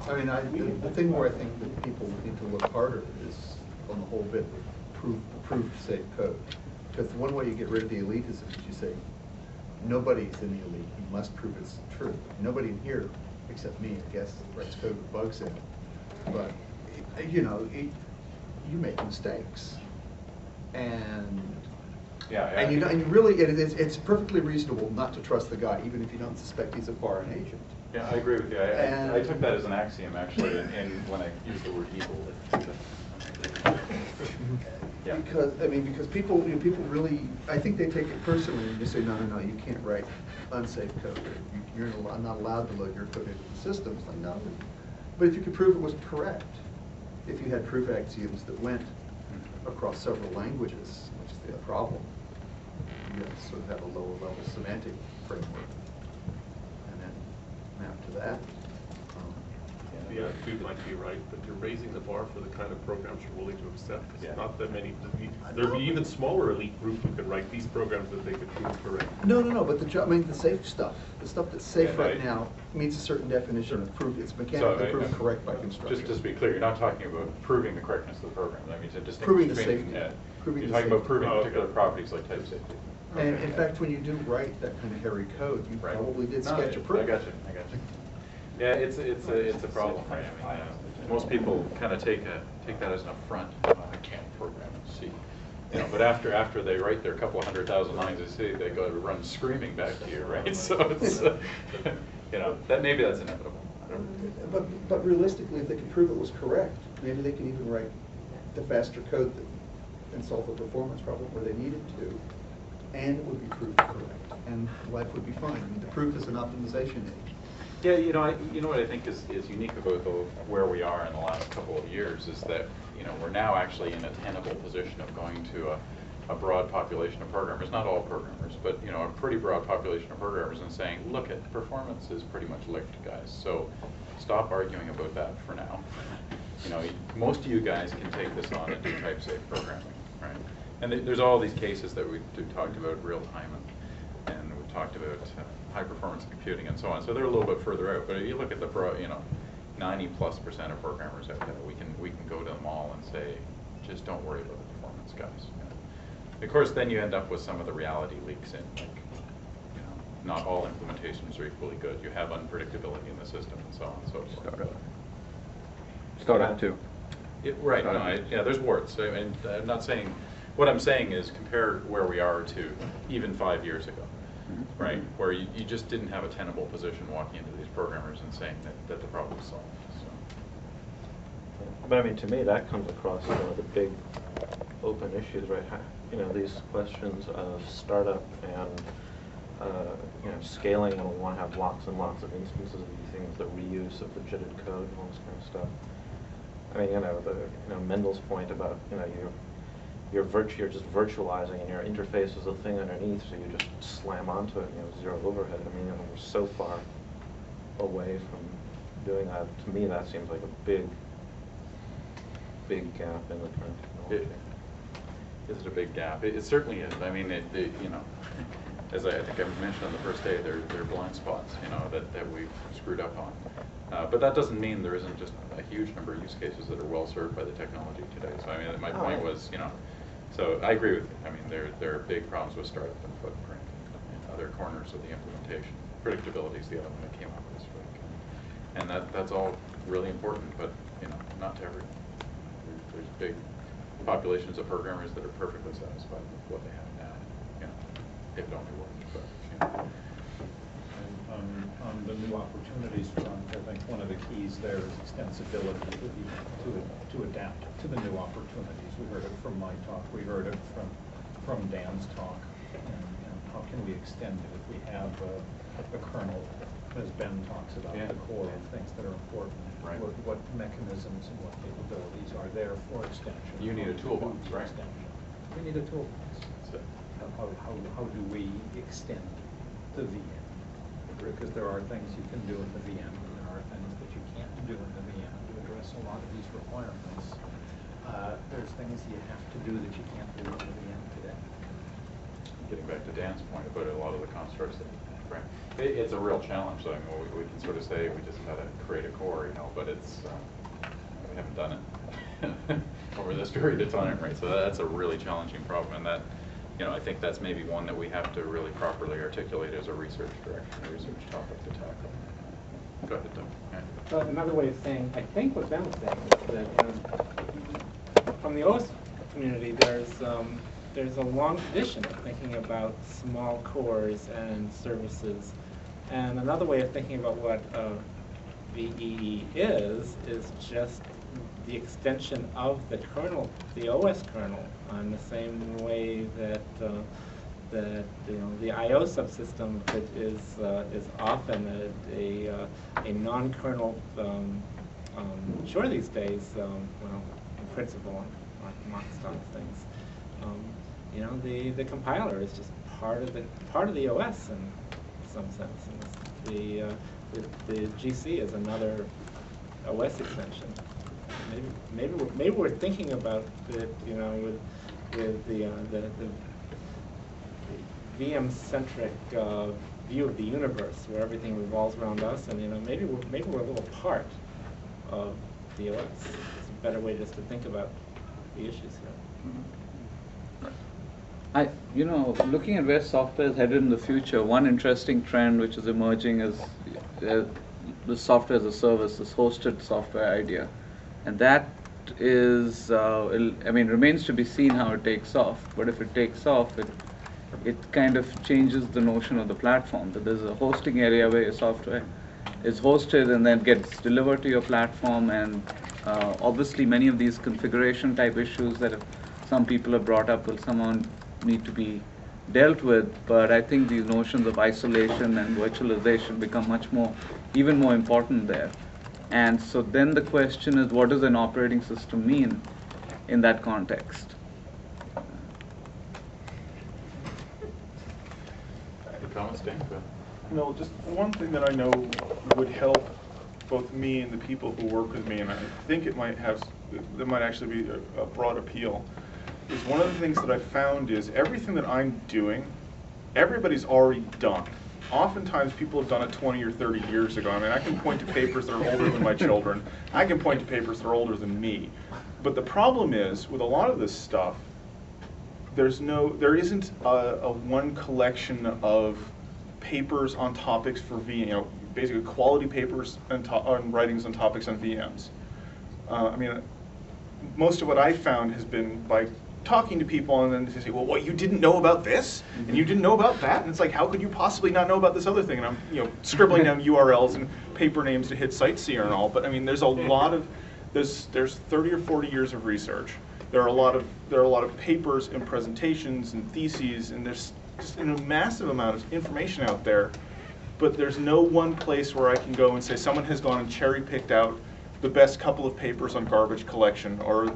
I mean, the thing where I think that people need to look harder is on the whole bit of approved safe code. Because the one way you get rid of the elitism is you say, nobody's in the elite, you must prove it's true. Nobody in here, except me, I guess, writes code with bugs in it. But, you know, you make mistakes. And you really, it's perfectly reasonable not to trust the guy, even if you don't suspect he's a foreign agent. Yeah, I agree with you. I took that as an axiom, actually, when I used the word evil. Yeah. Because people really, I think they take it personally and just say, no, you can't write unsafe code. You're not allowed to load your code into the system. It's like, no. But if you could prove it was correct, if you had proof axioms that went across several languages, which is the problem, you sort of have a lower level semantic framework. And then map to that. The attitude might be right, but you're raising the bar for the kind of programs you're willing to accept. It's not that many. There'd be even smaller elite group who can write these programs that they could prove correct. No, but the safe stuff, the stuff that's safe right now, meets a certain definition of proof. It's mechanically proved correct by construction. Just to be clear, you're not talking about proving the correctness of the program. I mean, to distinguish proving the between, safety. You're talking about proving particular properties like type safety. And in fact, when you do write that kind of hairy code, you probably did sketch a proof. I got you. Yeah, it's a problem. Right? I mean, most people kind of take that as an affront. I can't program in C. You know, but after they write their couple of 100,000 lines of C, they go to run screaming back to you, right? So it's you know, maybe that's inevitable. But realistically, if they can prove it was correct, maybe they can even write the faster code and solve the performance problem where they needed to, and it would be proved correct, and life would be fine. I mean, the proof is an optimization aid. Yeah, you know what I think is unique about where we are in the last couple of years is that we're now actually in a tenable position of going to a broad population of programmers, not all programmers, but a pretty broad population of programmers, and saying, look, performance is pretty much licked, guys. So stop arguing about that for now. Most of you guys can take this on and do type safe programming, right? And there's all these cases that we talked about real time, and we talked about high performance computing and so on. So they're a little bit further out. But if you look at the 90+% of programmers out there, we can go to them all and say, just don't worry about the performance, guys. Of course, then you end up with some of the reality leaks in. Like, not all implementations are equally good. You have unpredictability in the system and so on and so forth. Startup too. Right. No, there's warts. I mean, I'm not saying. What I'm saying is compare where we are to even 5 years ago, right? Where you just didn't have a tenable position walking into these programmers and saying that the problem is solved. So. But I mean, to me, that comes across the big open issues, right? These questions of startup and scaling, and we want to have lots and lots of instances of these things, the reuse of the JITted code and all this kind of stuff. I mean, Mendel's point about you're just virtualizing, and your interface is a thing underneath, so you just slam onto it, zero overhead. I mean, we're so far away from doing that. To me, that seems like a big gap in the current technology. It is a big gap. It certainly is. I mean, as I think I mentioned on the first day, there are blind spots, that we've screwed up on. But that doesn't mean there isn't just a huge number of use cases that are well served by the technology today. So I mean, my point was, so I agree with you. I mean, there are big problems with startup and footprint and other corners of the implementation. Predictability is the other one that came up this week, and that's all really important, but not to everyone. There's big populations of programmers that are perfectly satisfied with what they have now. If it only worked. But, on the new opportunities front, I think one of the keys there is extensibility to adapt to the new opportunities. We heard it from my talk. We heard it from Dan's talk. And how can we extend it if we have a kernel, as Ben talks about, the core of things that are important. Right. What mechanisms and what capabilities are there for extension? You need a toolbox, right? Extension. We need a toolbox. How do we extend the VM? Because there are things you can do in the VM, and there are things that you can't do in the VM to address a lot of these requirements. There's things you have to do that you can't do in the VM today. Getting back to Dan's point about a lot of the constructs that right. It's a real challenge, though. I mean, we can sort of say we just got to create a core, but it's, we haven't done it over this period of time, right? So that's a really challenging problem, and that, I think that's maybe one that we have to really properly articulate as a research direction, a research topic to tackle. Go ahead, Doug. Yeah. Well, another way of saying, I think what Ben was saying is that from the OS community, there's a long tradition of thinking about small cores and services. And another way of thinking about what VEE is just the extension of the kernel, the OS kernel, on the same way that the I/O subsystem is often a non-kernel. Sure, these days, well, in principle, on Mark's side of things, the compiler is just part of the OS in some sense, and the GC is another OS extension. Maybe we're thinking about it, with the VM-centric view of the universe, where everything revolves around us, and maybe we're a little part of the OS. It's a better way just to think about the issues here. Looking at where software is headed in the future, one interesting trend which is emerging is the software as a service, this hosted software idea, and that is, remains to be seen how it takes off. But if it takes off, it kind of changes the notion of the platform. That there's a hosting area where your software is hosted and then gets delivered to your platform, and obviously many of these configuration type issues that some people have brought up will somehow need to be dealt with, but I think these notions of isolation and virtualization become even more important there. And so then the question is, what does an operating system mean in that context? Comments, Dan? Go ahead. Just one thing that I know would help both me and the people who work with me, and I think that might actually be a broad appeal, is one of the things that I found is everything that I'm doing, everybody's already done. Oftentimes people have done it 20 or 30 years ago. I mean, I can point to papers that are older than my children. I can point to papers that are older than me. But the problem is, with a lot of this stuff, there isn't a one collection of papers on topics for VM, basically quality papers on writings on topics on VMs. Most of what I found has been by talking to people, and then they say, well, what, you didn't know about this? And you didn't know about that? And it's like, how could you possibly not know about this other thing? And I'm scribbling down URLs and paper names to hit Sightseer and all, but I mean, there's a lot of, there's 30 or 40 years of research. There are a lot of papers and presentations and theses, and there's just a massive amount of information out there, but there's no one place where I can go and say someone has gone and cherry-picked out the best couple of papers on garbage collection, or